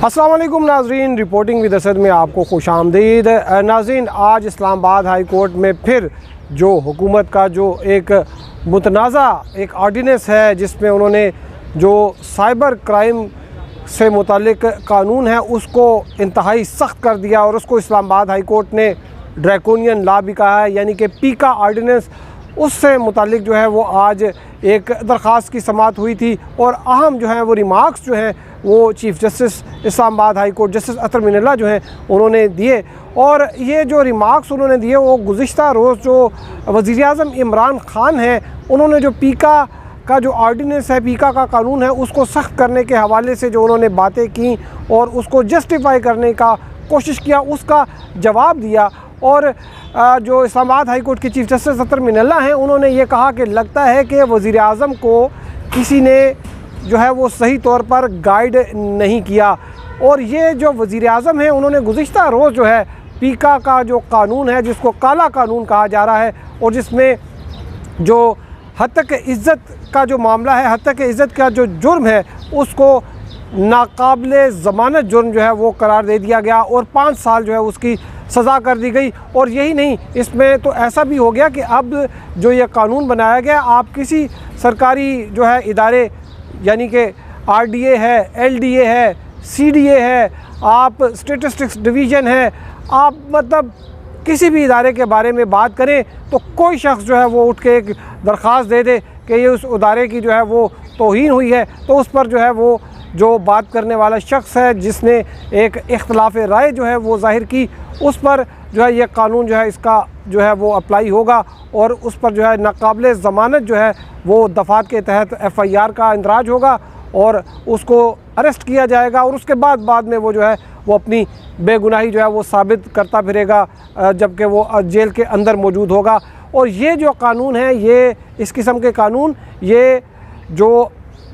अस्सलाम वालेकुम नाज़रीन, रिपोर्टिंग विद असद में आपको खुश आमदीद। नाज़रीन, आज इस्लामाबाद हाई कोर्ट में फिर जो हुकूमत का जो एक मुतनाज़ा एक ऑर्डिनेंस है जिसमें उन्होंने जो साइबर क्राइम से मुतालिक कानून है उसको इंतहाई सख्त कर दिया और उसको इस्लामाबाद हाई कोर्ट ने ड्रैकोनियन लॉ भी कहा है, यानी कि पीका ऑर्डिनेंस। उससे मुतालिक जो है वो आज एक दरख्वास्त की समाअत हुई थी और अहम जो है वो रिमार्क्स जो हैं वो chief justice Islamabad high court justice Athar Minallah जो हैं उन्होंने दिए। और ये जो रिमार्क्स उन्होंने दिए वो गुज़िश्ता रोज़ जो वज़ीर-ए-आज़म इमरान ख़ान हैं उन्होंने जो पीका का जो ऑर्डिनेंस है, पीका का कानून है, उसको सख्त करने के हवाले से जो उन्होंने बातें की और उसको जस्टिफाई करने का कोशिश किया, उसका जवाब दिया। और जो इस्लामाबाद हाई कोर्ट के चीफ़ जस्टिस अतर मिनल्ला हैं उन्होंने ये कहा कि लगता है कि वज़ीर-ए-आज़म को किसी ने जो है वो सही तौर पर गाइड नहीं किया। और ये जो वज़ीर-ए-आज़म हैं उन्होंने गुज़िश्ता रोज़ जो है पीका का जो कानून है, जिसको काला कानून कहा जा रहा है और जिसमें जो हत्तक इज़्ज़त का जो मामला है, हत्तक इज़्ज़त का जो जुर्म है उसको नाकाबिले ज़मानत जुर्म जो है वो करार दे दिया गया और 5 साल जो है उसकी सज़ा कर दी गई। और यही नहीं, इसमें तो ऐसा भी हो गया कि अब जो ये कानून बनाया गया, आप किसी सरकारी जो है इदारे यानी कि RDA है, LDA है, CDA है, आप स्टेटिस्टिक्स डिवीज़न है, आप मतलब किसी भी इदारे के बारे में बात करें तो कोई शख्स जो है वो उठ के एक दरख्वास्त दे दे कि ये उस इदारे की जो है वो तौहीन हुई है, तो उस पर जो है वो जो बात करने वाला शख्स है जिसने एक इख्तलाफ राय जो है वो ज़ाहिर की, उस पर जो है ये कानून जो है इसका जो है वो अप्लाई होगा और उस पर जो है नाकाबिले ज़मानत जो है वो दफ़ात के तहत FIR का इंदराज होगा और उसको अरेस्ट किया जाएगा और उसके बाद में वो जो है वो अपनी बेगुनाही जो है वो साबित करता फिरेगा जबकि वो जेल के अंदर मौजूद होगा। और ये जो कानून है, ये इस किस्म के कानून, ये जो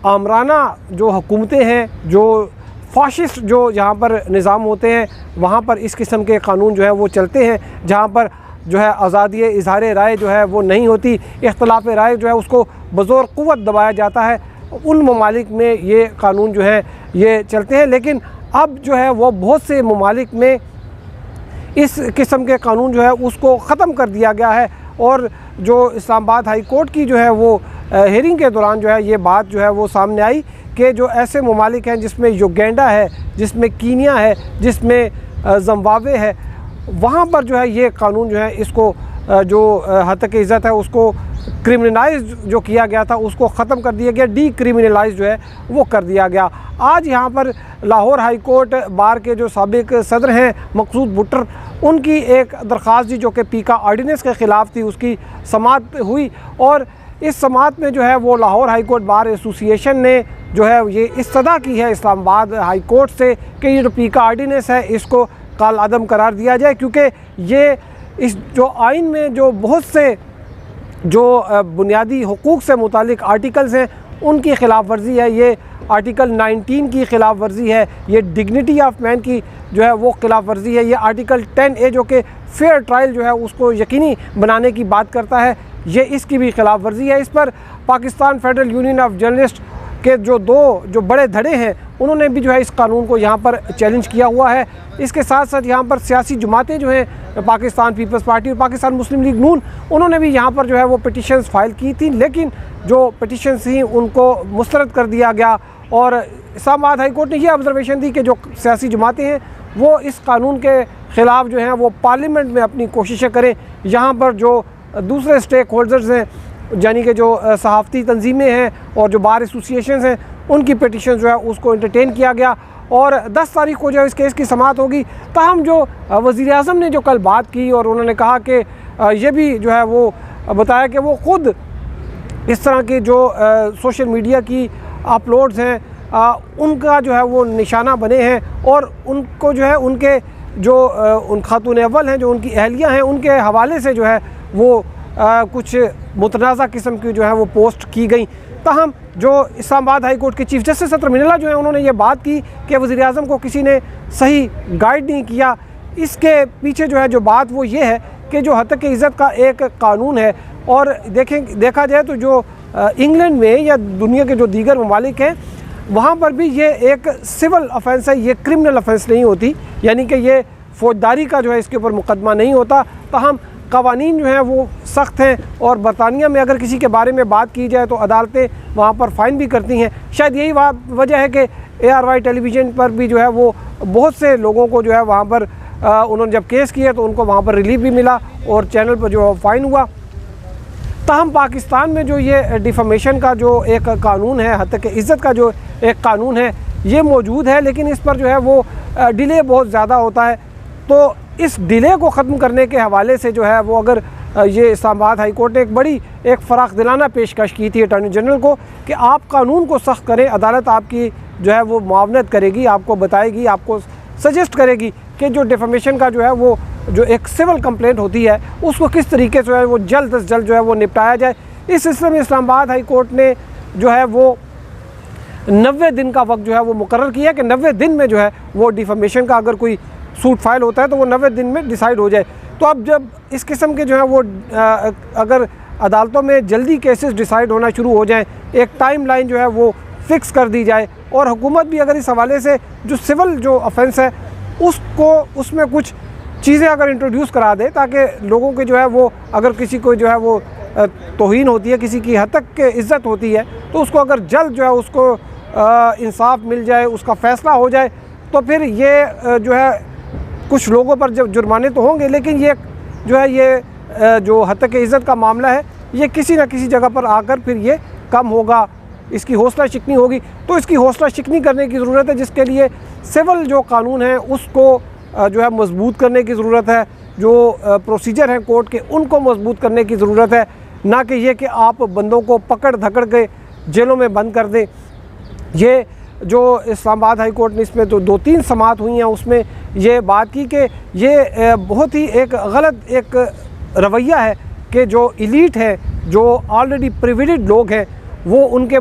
आमराना जो हुकूमतें हैं, जो फाशिस्ट जो जहाँ पर निज़ाम होते हैं वहाँ पर इस किस्म के कानून जो है वो चलते हैं, जहाँ पर जो है आज़ादी इज़हार राय जो है वो नहीं होती, इख्तलाफ राय जो है उसको बज़ोर क़ुव्वत दबाया जाता है। उन ममालिक में ये कानून जो है ये चलते हैं, लेकिन अब जो है वो बहुत से ममालिक में इस किस्म के कानून जो है उसको ख़त्म कर दिया गया है। और जो इस्लामाबाद हाई कोर्ट की जो है वो हेयरिंग के दौरान जो है ये बात जो है वो सामने आई कि जो ऐसे ममालिक हैं जिसमें युगांडा है, जिसमें कीनिया है, जिसमें ज़िम्बाब्वे है, वहाँ पर जो है ये कानून जो है इसको जो हत्तक इज़्ज़त है उसको क्रिमिनलाइज जो किया गया था उसको ख़त्म कर दिया गया, डीक्रिमिनलाइज जो है वो कर दिया गया। आज यहाँ पर लाहौर हाई कोर्ट बार के जो साबिक सदर हैं मकसूद बुट्टर, उनकी एक दरख्वास्त थी जो कि पीका ऑर्डिनेंस के ख़िलाफ़ थी, उसकी समाअत हुई और इस समाअत में जो है वो Lahore high court bar association ने जो है ये इस्तदा की है इस्लामाबाद हाई कोर्ट से कि ये जो पीका ऑर्डिनेंस है इसको काल अदम करार दिया जाए, क्योंकि ये इस जो आइन में जो बहुत से जो बुनियादी हुकूक से मुतालिक आर्टिकल्स हैं उनकी ख़िलाफ़ वर्जी है। ये आर्टिकल 19 की ख़िलाफ़ वर्जी है, ये डिग्निटी ऑफ मैन की जो है वो ख़िलाफ़ वर्जी है, ये आर्टिकल 10A जो कि फेयर ट्रायल जो है उसको यकीनी बनाने की बात करता है, ये इसकी भी ख़िलाफ़ वर्जी है। इस पर Pakistan federal union of journalist के जो दो जो बड़े धड़े हैं उन्होंने भी जो है इस कानून को यहाँ पर चैलेंज किया हुआ है। इसके साथ साथ यहाँ पर सियासी जमातें जो हैं पाकिस्तान पीपल्स पार्टी और पाकिस्तान मुस्लिम लीग नून, उन्होंने भी यहाँ पर जो है वो पिटिशन्स फाइल की थी, लेकिन जो पिटिशन्स थी उनको मुस्तरद कर दिया गया। और इस्लामाबाद हाई कोर्ट ने यह ऑब्जर्वेशन दी कि जो सियासी जमातें हैं वो इस कानून के ख़िलाफ़ जो हैं वो पार्लियामेंट में अपनी कोशिशें करें। यहाँ पर जो दूसरे स्टेक होल्डर्स हैं यानी कि जो सहाफ़ती तंजीमें हैं और जो बार एसोसिएशन हैं उनकी पिटिशन जो है उसको एंटरटेन किया गया और 10 तारीख को जो इस केस की समाअत होगी। ताहम जो वज़ीर-ए-आज़म ने जो कल बात की और उन्होंने कहा कि ये भी जो है वो बताया कि वो ख़ुद इस तरह के जो सोशल मीडिया की अपलोड्स हैं उनका जो है वो निशाना बने हैं और उनको जो है उनके जो उन खातून अव्वल हैं जो उनकी अहलियाँ हैं उनके हवाले से जो है वो कुछ मुतनाज़ा किस्म की जो है वो पोस्ट की गई। ताहम जो इस्लामाबाद हाई कोर्ट के चीफ़ जस्टिस अतर मिनल्ला जो है उन्होंने ये बात की कि वज़ीर-ए-आज़म को किसी ने सही गाइड नहीं किया। इसके पीछे जो है जो बात वो ये है कि जो हत्तक इज़्ज़त का एक कानून है और देखा जाए तो जो इंग्लैंड में या दुनिया के जो दीगर ममालिक हैं वहाँ पर भी ये एक सिविल ऑफेंस है, ये क्रिमिनल ऑफेंस नहीं होती, यानी कि ये फौजदारी का जो है इसके ऊपर मुकदमा नहीं होता। ताहम कवानीन जो हैं वो सख्त हैं, और बरतानिया में अगर किसी के बारे में बात की जाए तो अदालतें वहाँ पर फ़ाइन भी करती हैं। शायद यही वजह है कि ARY टेलीविज़न पर भी जो है वो बहुत से लोगों को जो है वहाँ पर उन्होंने जब केस किया तो उनको वहाँ पर रिलीफ भी मिला और चैनल पर जो फ़ाइन हुआ। ताहम पाकिस्तान में जो ये डिफेमेशन का जो एक कानून है, हत्या की इज़्ज़त का जो एक कानून है, ये मौजूद है, लेकिन इस पर जो है वो डिले बहुत ज़्यादा होता है। तो इस डिले को ख़त्म करने के हवाले से जो है वो अगर ये इस्लामाबाद हाई कोर्ट ने एक बड़ी एक फ़राख दिलाना पेशकश की थी अटॉर्नी जनरल को कि आप कानून को सख्त करें, अदालत आपकी जो है वो मुआवनत करेगी, आपको बताएगी, आपको सजेस्ट करेगी कि जो डिफेमेशन का जो है वो जो एक सिविल कंप्लेंट होती है उसको किस तरीके से वो जल्द से जल्द जो है वो निपटाया जाए। इस सिलसिले में इस्लामाबाद हाई कोर्ट ने जो है वो 90 दिन का वक्त जो है वो मुकर्रर किया कि 90 दिन में जो है वो डिफेमेशन का अगर कोई सूट फाइल होता है तो वो 90 दिन में डिसाइड हो जाए। तो अब जब इस किस्म के जो है वो अगर अदालतों में जल्दी केसेस डिसाइड होना शुरू हो जाएं, एक टाइम लाइन जो है वो फ़िक्स कर दी जाए, और हुकूमत भी अगर इस हवाले से जो सिविल जो ऑफेंस है उसको उसमें कुछ चीज़ें अगर इंट्रोड्यूस करा दे ताकि लोगों के जो है वो अगर किसी को जो है वो तौहीन होती है, किसी की हद तक के इज़्ज़त होती है, तो उसको अगर जल्द जो है उसको इंसाफ मिल जाए, उसका फ़ैसला हो जाए, तो फिर ये जो है कुछ लोगों पर जब जुर्माने तो होंगे, लेकिन ये जो है ये जो हत्या की इज़्ज़त का मामला है ये किसी न किसी जगह पर आकर फिर ये कम होगा, इसकी हौसला शिकनी होगी। तो इसकी हौसला शिकनी करने की ज़रूरत है, जिसके लिए सिविल जो कानून है उसको जो है मजबूत करने की ज़रूरत है, जो प्रोसीजर हैं कोर्ट के उनको मजबूत करने की ज़रूरत है, ना कि ये कि आप बंदों को पकड़ धकड़ के जेलों में बंद कर दें। ये जो इस्लामाबाद हाई कोर्ट ने इसमें तो 2-3 समाअत हुई हैं, उसमें ये बात की कि ये बहुत ही एक गलत एक रवैया है कि जो इलीट है, जो ऑलरेडी प्रिविलेज्ड लोग हैं, वो उनके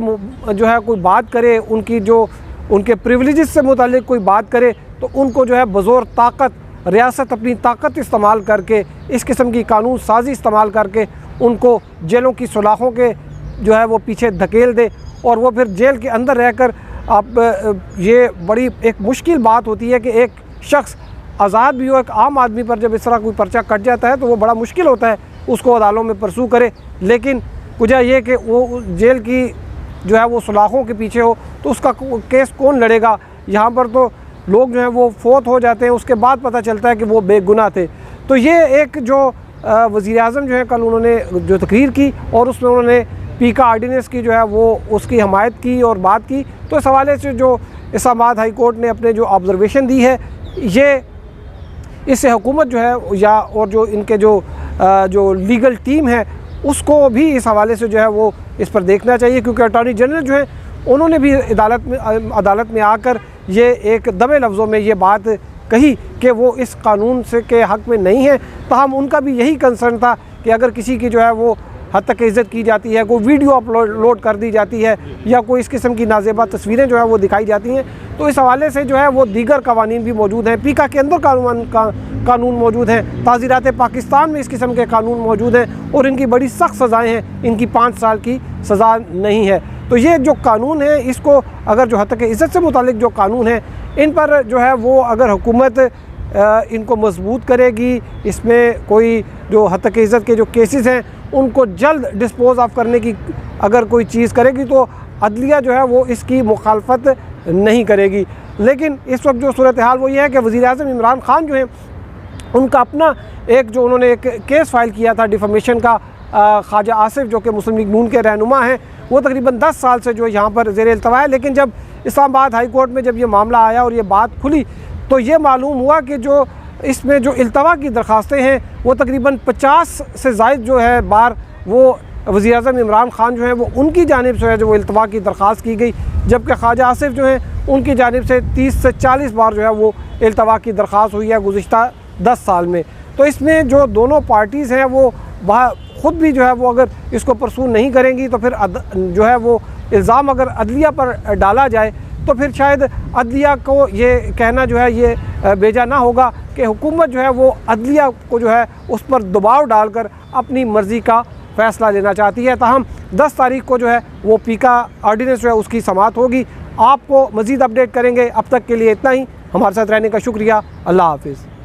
जो है कोई बात करे, उनकी जो उनके प्रिविलेजेस से मुतालिक कोई बात करे तो उनको जो है बज़ोर ताकत रियासत अपनी ताकत इस्तेमाल करके इस किस्म की कानून साजी इस्तेमाल करके उनको जेलों की सुलाखों के जो है वो पीछे धकेल दे, और वो फिर जेल के अंदर रहकर अब ये बड़ी एक मुश्किल बात होती है कि एक शख्स आज़ाद भी हो, एक आम आदमी पर जब इस तरह कोई पर्चा कट जाता है तो वो बड़ा मुश्किल होता है उसको अदालतों में परसू करे। लेकिन वजह ये कि वो जेल की जो है वो सुलाखों के पीछे हो तो उसका केस कौन लड़ेगा। यहाँ पर तो लोग जो हैं वो फौत हो जाते हैं, उसके बाद पता चलता है कि वो बेगुनाह थे। तो ये एक जो वज़ीर-ए-आज़म जो है कल उन्होंने जो तकरीर की और उसमें उन्होंने पीका आर्डीनेंस की जो है वो उसकी हमायत की और बात की। तो इस हवाले से जो इस्लामाबाद हाई कोर्ट ने अपने जो ऑब्ज़र्वेशन दी है, ये इससे हुकूमत जो है या और जो इनके जो लीगल टीम है उसको भी इस हवाले से जो है वो इस पर देखना चाहिए, क्योंकि अटॉर्नी जनरल जो है उन्होंने भी अदालत में आकर ये एक दबे लफ्ज़ों में ये बात कही कि वो इस कानून से के हक़ में नहीं है। ताहम उनका भी यही कंसर्न था कि अगर किसी की जो है वो हद तक इज़्ज़त की जाती है, कोई वीडियो अपलोड कर दी जाती है या कोई इस किस्म की नाज़ेबा तस्वीरें जो है वो दिखाई जाती हैं, तो इस हवाले से जो है वो दीगर कवानीन भी मौजूद हैं। पीका के अंदर कानून मौजूद हैं, ताज़ीरात पाकिस्तान में इस किस्म के कानून मौजूद हैं और इनकी बड़ी सख्त सज़ाएँ हैं, इनकी 5 साल की सज़ा नहीं है। तो ये जो कानून है इसको अगर जो हद तक इज़्ज़त से मुतालिक जो कानून है इन पर जो है वो अगर हुकूमत इनको मजबूत करेगी, इसमें कोई जो हद तक इज़्ज़त के जो केसेस हैं उनको जल्द डिस्पोज़ ऑफ करने की अगर कोई चीज़ करेगी तो अदलिया जो है वो इसकी मुखालफत नहीं करेगी। लेकिन इस वक्त जो सूरत हाल वो ये है कि वज़ीर-ए-आज़म इमरान खान जो हैं उनका अपना एक जो उन्होंने एक केस फ़ाइल किया था डिफेमेशन का, ख्वाजा आसिफ जो कि मुस्लिम लीग नून के रहनुमा हैं, वो तकरीबन 10 साल से जो यहाँ पर ज़ेर इल्तवा है। लेकिन जब इस्लामाबाद हाई कोर्ट में जब ये मामला आया और ये बात खुली तो ये मालूम हुआ कि जो इसमें जो इल्तवा की दरख्वास्तें हैं वो तकरीबन 50 से ज़ायद जो है बार वो वज़ीर-ए-आज़म इमरान खान जो हैं वो उनकी जानिब से जो इल्तवा की दरख्वास्त की गई, जबकि ख्वाजा आसिफ जो हैं उनकी जानिब से 30 से 40 बार जो है वो इल्तवा की दरख्वास्त हुई है गुज़िश्ता 10 साल में। तो इसमें जो दोनों पार्टीज़ हैं वो ख़ुद भी जो है वो अगर इसको परसू नहीं करेंगी तो फिर जो है वो इल्ज़ाम अगर अदलिया पर डाला जाए तो फिर शायद अदलिया को ये कहना जो है ये बेजा ना होगा कि हुकूमत जो है वो अदलिया को जो है उस पर दबाव डालकर अपनी मर्ज़ी का फ़ैसला लेना चाहती है। ताहम 10 तारीख को जो है वो पीका ऑर्डिनेंस जो है उसकी समाअत होगी। आपको मज़ीद अपडेट करेंगे। अब तक के लिए इतना ही। हमारे साथ रहने का शुक्रिया। अल्लाह हाफिज़।